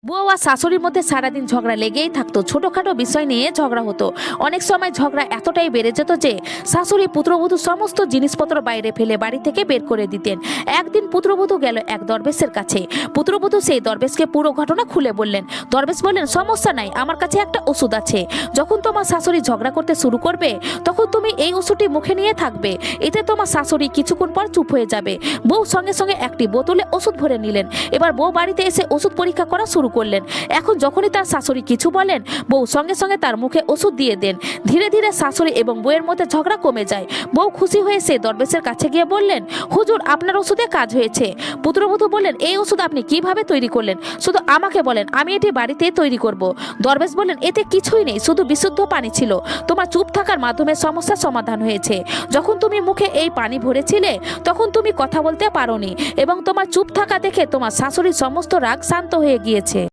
বউ আর শাশুড়ির মধ্যে সারাদিন ঝগড়া লেগেই থাকতো। ছোটখাটো বিষয় নিয়ে ঝগড়া হতো। অনেক সময় ঝগড়া এতটাই বেড়ে যেত যে শাশুড়ি পুত্রবধূ সমস্ত জিনিসপত্র বাইরে ফেলে বাড়ি থেকে বের করে দিতেন। একদিন পুত্রবধূ গেল এক দরবেশের কাছে। পুত্রবধূ সেই দরবেশকে পুরো ঘটনা খুলে বললেন। দরবেশ বললেন, সমস্যা নাই, আমার কাছে একটা ওষুধ আছে। যখন তোমার শাশুড়ি ঝগড়া করতে শুরু করবে তখন তুমি এই ওষুধটি মুখে নিয়ে থাকবে, এতে তোমার শাশুড়ি কিছুক্ষণ পর চুপ হয়ে যাবে। বউ সঙ্গে সঙ্গে একটি বোতলে ওষুধ ভরে নিলেন। এবার বউ বাড়িতে এসে ওষুধ পরীক্ষা করা শুরু করলেন। এখন যখনই তার শাশুড়ি কিছু বলেন, বউ সঙ্গে সঙ্গে তার মুখে ওষুধ দিয়ে দেন। ধীরে ধীরে শাশুড়ি এবং বউয়ের মধ্যে ঝগড়া কমে যায়। বউ খুশি হয়ে সে দরবেশের কাছে গিয়ে বললেন, হুজুর, আপনার ওষুধে কাজ হয়েছে। পুত্রবধূ বললেন, এই ওষুধ আপনি কিভাবে তৈরি করলেন? শুধু আমাকে বলেন, আমি এটি বাড়িতে তৈরি করব। দরবেশ বললেন, এতে কিছুই নেই, শুধু বিশুদ্ধ পানি ছিল। তোমার চুপ থাকার মাধ্যমে সমস্যার সমাধান হয়েছে। যখন তুমি মুখে এই পানি ভরেছিলে তখন তুমি কথা বলতে পারোনি এবং তোমার চুপ থাকা দেখে তোমার শাশুড়ির সমস্ত রাগ শান্ত হয়ে গিয়েছে।